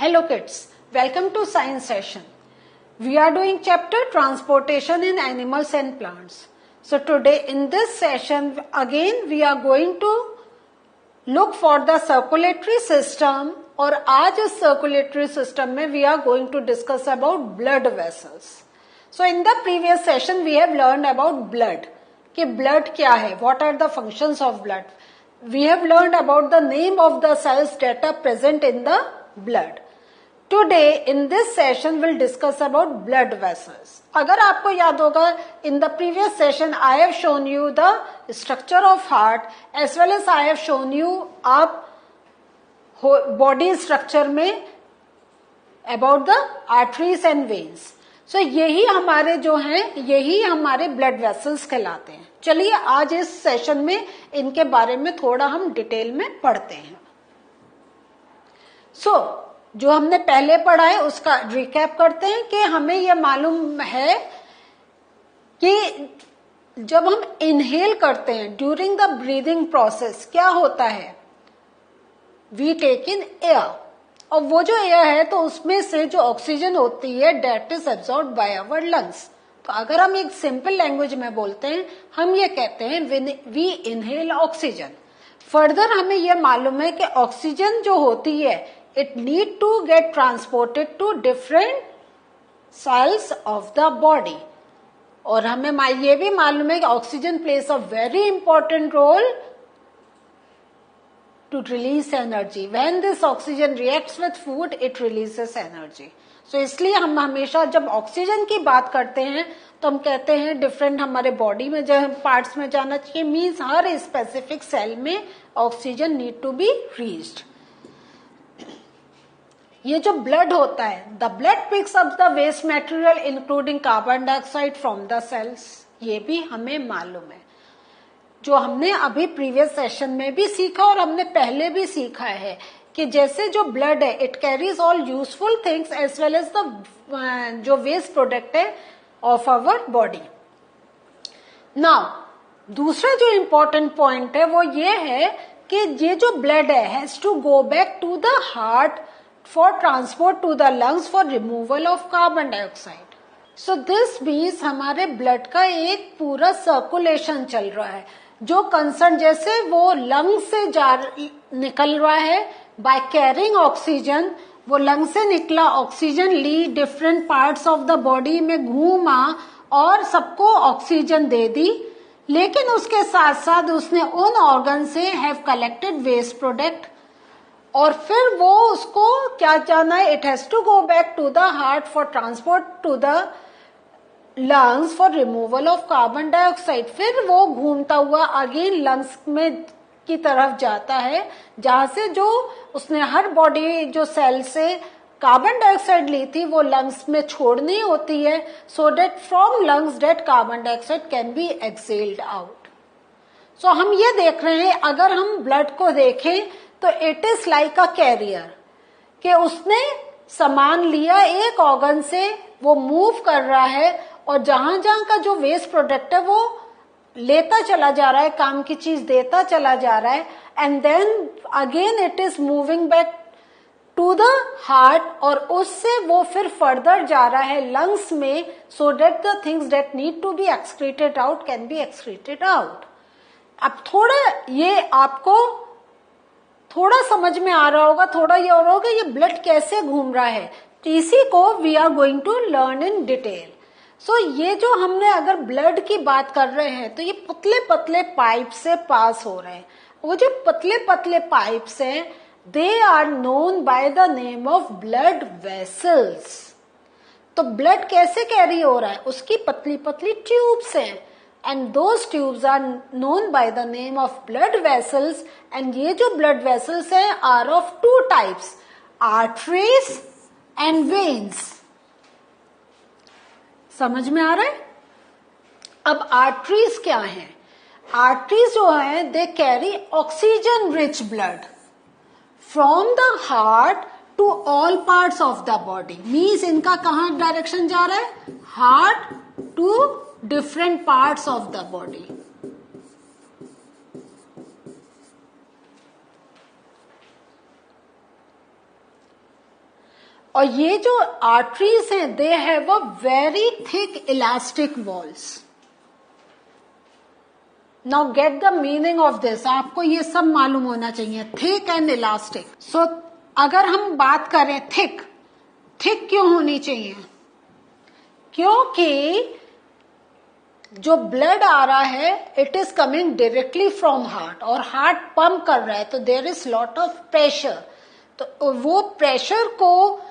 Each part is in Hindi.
Hello kids, welcome to science session. We are doing chapter transportation in animals and plants. So today in this session again we are going to look for the circulatory system और आज इस circulatory system में we are going to discuss about blood vessels. So in the previous session we have learned about blood. कि blood क्या है? What are the functions of blood? We have learned about the name of the cells that are present in the blood. Today in this session we'll discuss about blood vessels. अगर आपको याद होगा in the previous session I have shown you the structure of heart as well as I have shown you आप body structure में about the arteries and veins. So यही हमारे जो हैं यही हमारे blood vessels कहलाते हैं. चलिए आज इस सेशन में इनके बारे में थोड़ा हम डिटेल में पढ़ते हैं. जो हमने पहले पढ़ा है उसका रिकैप करते हैं कि हमें यह मालूम है कि जब हम इनहेल करते हैं ड्यूरिंग द ब्रीदिंग प्रोसेस क्या होता है, वी टेक इन एयर और वो जो एयर है तो उसमें से जो ऑक्सीजन होती है that is absorbed by our lungs. तो अगर हम एक सिंपल लैंग्वेज में बोलते हैं हम ये कहते हैं वी इनहेल ऑक्सीजन. फर्दर हमें यह मालूम है कि ऑक्सीजन जो होती है it need to get transported to different cells of the body. और हमें ये भी मालूम है कि oxygen plays a very important role to release energy. When this oxygen reacts with food, it releases energy. So इसलिए हम हमेशा जब ऑक्सीजन की बात करते हैं तो हम कहते हैं डिफरेंट हमारे बॉडी में जो पार्ट्स में जाना चाहिए. मीन्स हर स्पेसिफिक सेल में oxygen need to be reached. ये जो ब्लड होता है the blood picks up the waste material including carbon dioxide from the cells. ये भी हमें मालूम है जो हमने अभी प्रीवियस सेशन में भी सीखा और हमने पहले भी सीखा है कि जैसे जो ब्लड है it carries all useful things as well as the जो वेस्ट प्रोडक्ट है ऑफ आवर बॉडी. नाउ दूसरा जो इम्पोर्टेंट पॉइंट है वो ये है कि ये जो ब्लड है has to go back to the heart for transport to the lungs for removal of carbon dioxide. So this means हमारे ब्लड का एक पूरा सर्कुलेशन चल रहा है जो कंसर्न जैसे वो लंग से निकल रहा है बाय कैरिंग ऑक्सीजन. वो लंग से निकला ऑक्सीजन ली different parts of the body में घूमा और सबको ऑक्सीजन दे दी. लेकिन उसके साथ साथ उसने उन ऑर्गन से हैव कलेक्टेड वेस्ट प्रोडक्ट और फिर वो उसको क्या जाना है it has to go back to the heart for transport to the lungs for removal of carbon dioxide. फिर वो घूमता हुआ अगेन लंग्स में की तरफ जाता है जहां से जो उसने हर बॉडी जो सेल से कार्बन डाइऑक्साइड ली थी वो लंग्स में छोड़नी होती है so that from lungs that carbon dioxide can be exhaled out. So हम ये देख रहे हैं अगर हम ब्लड को देखें तो it is like a carrier कि उसने सामान लिया एक ऑर्गन से वो मूव कर रहा है और जहां जहां का जो वेस्ट प्रोडक्ट है वो लेता चला जा रहा है, काम की चीज देता चला जा रहा है and then again it is moving back to the heart और उससे वो फिर फर्दर जा रहा है लंग्स में so that the things that need to be excreted out can be excreted out. अब थोड़ा ये आपको थोड़ा समझ में आ रहा होगा, थोड़ा ये और होगा ये ब्लड कैसे घूम रहा है. इसी को we are going to learn in detail. So ये जो हमने अगर ब्लड की बात कर रहे हैं तो ये पतले पतले पाइप से पास हो रहे हैं. वो जो पतले पतले पाइप्स हैं they are known by the name of blood vessels. तो ब्लड कैसे कैरी हो रहा है उसकी पतली पतली ट्यूब्स हैं and those tubes are known by the name of blood vessels and ये जो blood vessels हैं are of two types arteries and veins. समझ में आ रहा है. अब arteries क्या हैं? arteries जो हैं they carry oxygen rich blood from the heart to all parts of the body. means इनका कहाँ डायरेक्शन जा रहा है heart to different parts of the body. और ये जो आर्टरीज हैं they have a very thick elastic walls. Now get the meaning of this. आपको ये सब मालूम होना चाहिए, थिक एंड इलास्टिक. सो अगर हम बात करें थिक, थिक क्यों होनी चाहिए? क्योंकि जो ब्लड आ रहा है it is coming directly from heart और हार्ट पंप कर रहा है, तो there is lot of pressure. तो वो प्रेशर को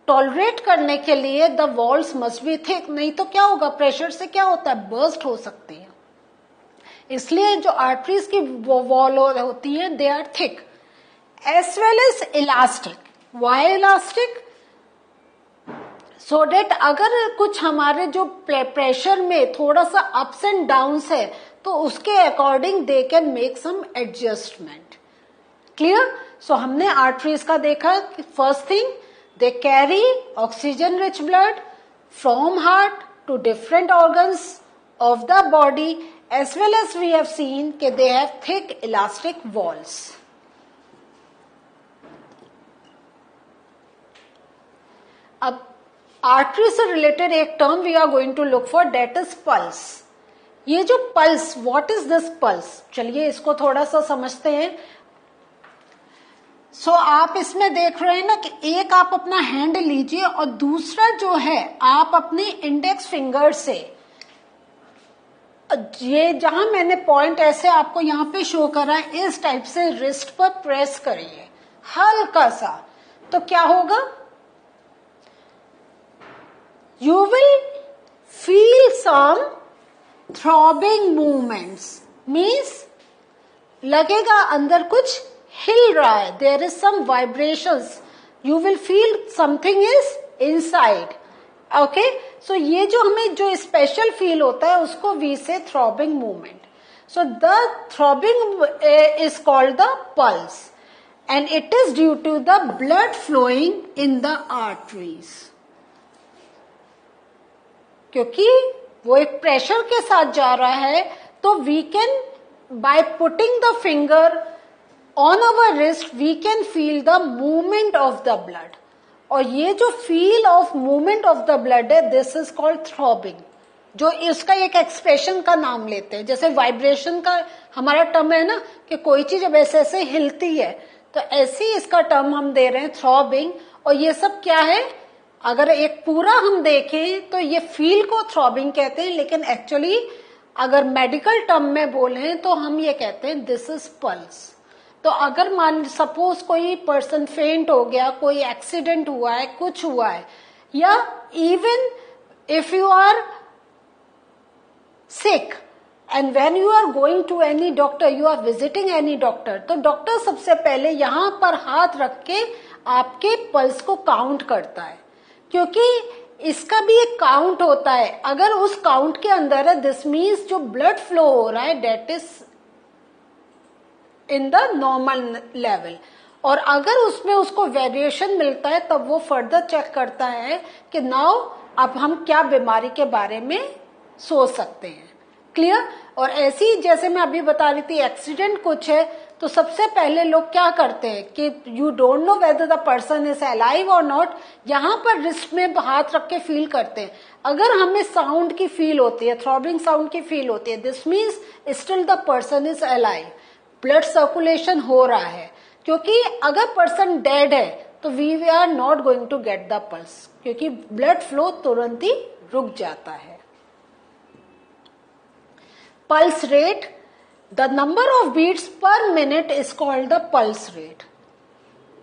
टॉलरेट करने के लिए the walls must be thick. नहीं तो क्या होगा, प्रेशर से क्या होता है, बर्स्ट हो सकती है. इसलिए जो आर्टरीज की वॉल होती है they are thick as well as elastic. Why elastic? So that अगर कुछ हमारे जो प्रेशर में थोड़ा सा अप्स एंड डाउन्स है तो उसके according they can make some adjustment. Clear? So हमने आर्टरीज का देखा कि first thing they carry oxygen rich blood from heart to different organs of the body, as well as we have seen that they have thick elastic walls. अब आर्टरी से रिलेटेड एक term we are going to look for, that is pulse. ये जो pulse, what is this pulse? चलिए इसको थोड़ा सा समझते हैं. सो आप इसमें देख रहे हैं ना कि एक आप अपना हैंड लीजिए और दूसरा जो है आप अपने इंडेक्स फिंगर से, ये जहां मैंने पॉइंट ऐसे आपको यहां पे शो करा है, इस टाइप से रिस्ट पर प्रेस करिए हल्का सा. तो क्या होगा, you will feel some throbbing movements. Means लगेगा अंदर कुछ हिल रहा है, there is some vibrations, you will feel something is inside. Okay, so ये जो हमें जो स्पेशल फील होता है उसको we say throbbing movement. So the throbbing is called the pulse and it is due to the blood flowing in the arteries. क्योंकि वो एक प्रेशर के साथ जा रहा है तो we can by putting the finger on our wrist we can feel the movement of the blood. और ये जो feel of movement of the blood है दिस इज कॉल्ड थ्रॉबिंग. जो इसका एक एक्सप्रेशन का नाम लेते हैं, जैसे वाइब्रेशन का हमारा टर्म है ना कि कोई चीज अब ऐसे ऐसे हिलती है, तो ऐसे ही इसका टर्म हम दे रहे हैं थ्रॉबिंग. और ये सब क्या है, अगर एक पूरा हम देखें तो ये फील को थ्रॉबिंग कहते हैं, लेकिन एक्चुअली अगर मेडिकल टर्म में बोले तो हम ये कहते हैं दिस इज पल्स. तो अगर मान सपोज कोई पर्सन फेंट हो गया, कोई एक्सीडेंट हुआ है, कुछ हुआ है, या even if you are sick and when you are going to any doctor, you are visiting any doctor, तो डॉक्टर सबसे पहले यहां पर हाथ रख के आपके पल्स को काउंट करता है. क्योंकि इसका भी एक काउंट होता है. अगर उस काउंट के अंदर है दिस मीन्स जो ब्लड फ्लो हो रहा है that is in the normal level. और अगर उसमें उसको वेरिएशन मिलता है तब वो फर्दर चेक करता है कि नाउ अब हम क्या बीमारी के बारे में सोच सकते हैं. क्लियर? और ऐसी जैसे मैं अभी बता रही थी एक्सीडेंट कुछ है तो सबसे पहले लोग क्या करते हैं कि you don't know whether the person is alive और नॉट, यहां पर रिस्ट में हाथ रख के फील करते हैं. अगर हमें साउंड की फील होती है, थ्रॉबिंग साउंड की फील होती है, this means still the person is alive, blood circulation हो रहा है. क्योंकि अगर पर्सन डेड है तो we are not going to get the pulse, क्योंकि ब्लड फ्लो तुरंत ही रुक जाता है. Pulse rate, the number of beats per minute is called the pulse rate.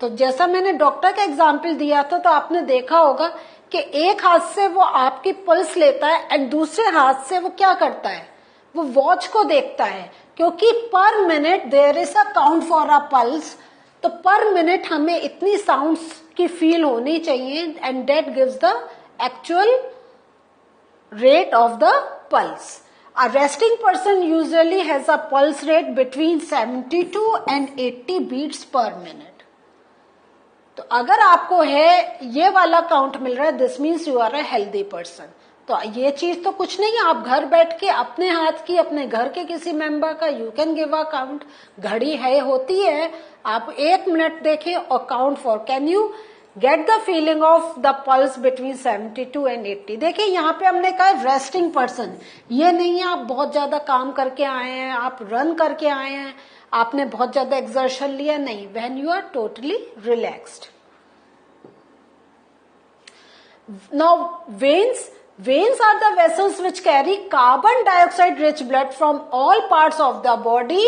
तो जैसा मैंने डॉक्टर का एग्जाम्पल दिया था तो आपने देखा होगा कि एक हाथ से वो आपकी पल्स लेता है एंड दूसरे हाथ से वो क्या करता है, वो वॉच को देखता है. क्योंकि per minute there is a count for a pulse, तो पर मिनट हमें इतनी साउंड्स की फील होनी चाहिए and that gives the actual rate of the pulse. A resting person usually has a pulse rate between 72 and 80 beats per minute. तो अगर आपको है ये वाला काउंट मिल रहा है this means you are a healthy person. तो ये चीज तो कुछ नहीं है, आप घर बैठ के अपने हाथ की अपने घर के किसी मेंबर का you can give a count. घड़ी है होती है, आप 1 मिनट देखें और count for, can you get the feeling of the pulse between 72 and 80। देखिए यहाँ पे हमने कहा रेस्टिंग पर्सन, ये नहीं है आप बहुत ज्यादा काम करके आए हैं, आप रन करके आए हैं, आपने बहुत ज्यादा एक्सर्शन लिया, नहीं, when you are totally relaxed. Now veins are the vessels which carry carbon dioxide rich blood from all parts of the body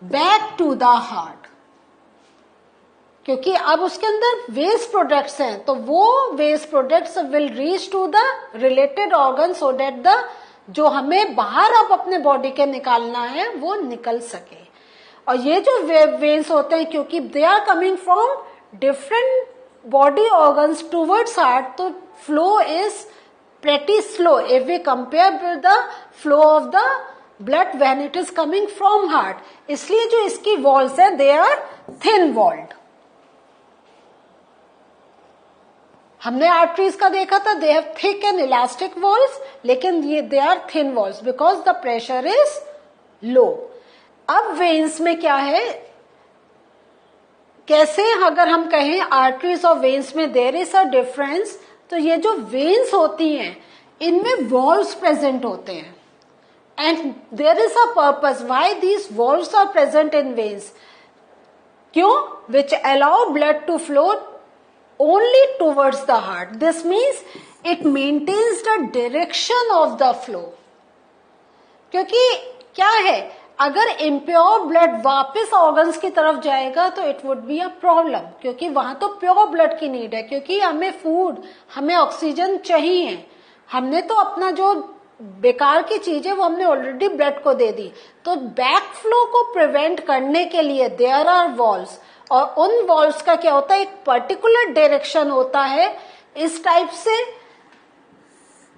back to the heart। क्योंकि अब उसके अंदर वेस्ट प्रोडक्ट्स हैं, तो वो waste products will reach to the related organ so that the जो हमें बाहर अब अपने बॉडी के निकालना है वो निकल सके। और ये जो वेन्स होते हैं क्योंकि they are coming from different body organs towards heart, तो flow is pretty slow if we compare with the flow of the blood when it is coming from heart। इसलिए जो इसकी walls है they are thin walled। हमने arteries का देखा था, they have thick and elastic walls, लेकिन ये they are thin walls because the pressure is low। अब veins में क्या है, कैसे अगर हम कहें arteries और veins में there is a difference, तो ये जो वेन्स होती हैं इनमें वॉल्व्स प्रेजेंट होते हैं and there is a purpose why these valves are present in veins. क्यों? Which allow blood to flow only towards the heart. This means it maintains the direction of the flow. क्योंकि क्या है, अगर इम्प्योर ब्लड वापस ऑर्गन्स की तरफ जाएगा तो it would be a problem, क्योंकि वहां तो प्योर ब्लड की नीड है, क्योंकि हमें फूड, हमें ऑक्सीजन चाहिए। हमने तो अपना जो बेकार की चीज है वो हमने ऑलरेडी ब्लड को दे दी। तो बैक फ्लो को प्रिवेंट करने के लिए देयर आर वॉल्व्स, और उन वॉल्व्स का क्या होता है, एक पर्टिकुलर डायरेक्शन होता है। इस टाइप से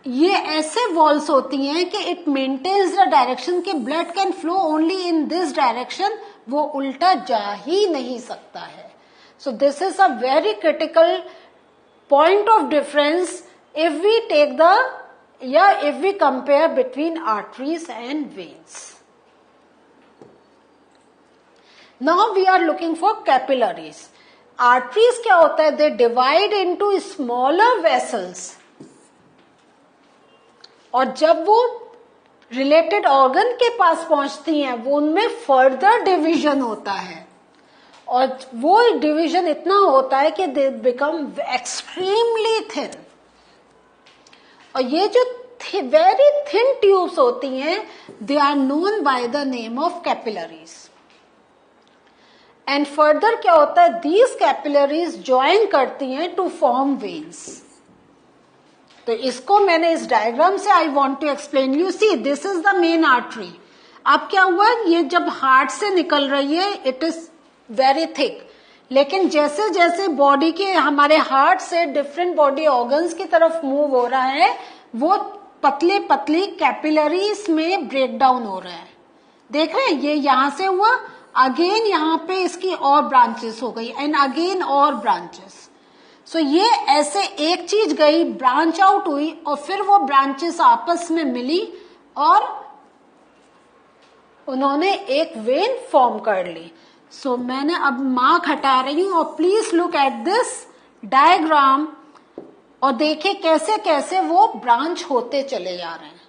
ये ऐसे वॉल्स होती हैं कि इट मेंटेन्स द डायरेक्शन कि blood can flow only in this direction, वो उल्टा जा ही नहीं सकता है। So this is a very critical point of difference if we take the या if we compare between arteries and veins. Now we are looking for capillaries. Arteries क्या होता है, they divide into smaller vessels, और जब वो रिलेटेड ऑर्गन के पास पहुंचती हैं वो उनमें फर्दर डिवीजन होता है, और वो डिवीजन इतना होता है कि दे बिकम एक्सट्रीमली थिन। और ये जो वेरी थिन ट्यूब्स होती हैं they are known by the name of capillaries. And further क्या होता है, दीज कैपिलरीज ज्वाइन करती हैं टू फॉर्म वेन्स। तो इसको मैंने इस डायग्राम से I want to explain you. See this is the main artery. अब क्या हुआ, ये जब हार्ट से निकल रही है इट इज वेरी थिक, लेकिन जैसे जैसे बॉडी के हमारे हार्ट से डिफरेंट बॉडी ऑर्गन्स की तरफ मूव हो रहा है वो पतले पतली कैपिलरीज में ब्रेक डाउन हो रहा है। देख रहे हैं, ये यहां से हुआ, अगेन यहाँ पे इसकी और ब्रांचेस हो गई एंड अगेन और ब्रांचेस। सो ये ऐसे एक चीज गई, ब्रांच आउट हुई, और फिर वो ब्रांचेस आपस में मिली और उन्होंने एक वेन फॉर्म कर ली। सो मैंने अब मार्क हटा रही हूं, और please look at this diagram और देखिए कैसे कैसे वो ब्रांच होते चले जा रहे हैं।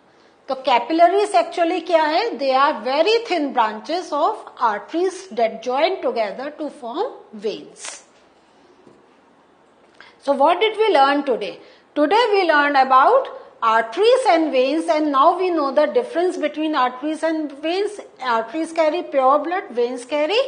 तो कैपिलरीज एक्चुअली क्या है, they are very thin branches of arteries that join together to form veins. So what did we learn today? Today we learned about arteries and veins, and now we know the difference between arteries and veins. Arteries carry pure blood, veins carry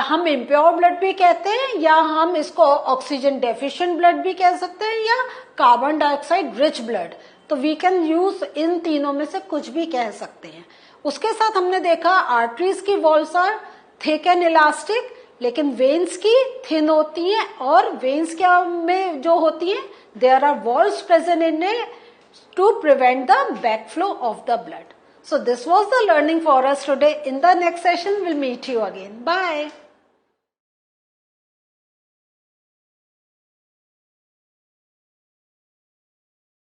हम इम्प्योर ब्लड भी कहते हैं, या हम इसको ऑक्सीजन डेफिशिएंट ब्लड भी कह सकते हैं, या कार्बन डाइऑक्साइड रिच ब्लड। तो वी कैन यूज इन तीनों में से कुछ भी कह सकते हैं। उसके साथ हमने देखा आर्टरीज की walls are thick and elastic, लेकिन वेन्स की थिन होती हैं, और वेन्स क्या में जो होती हैं there are walls present in it to prevent the back flow of the blood. So this was the learning for us today. In the next session we'll meet you again. Bye.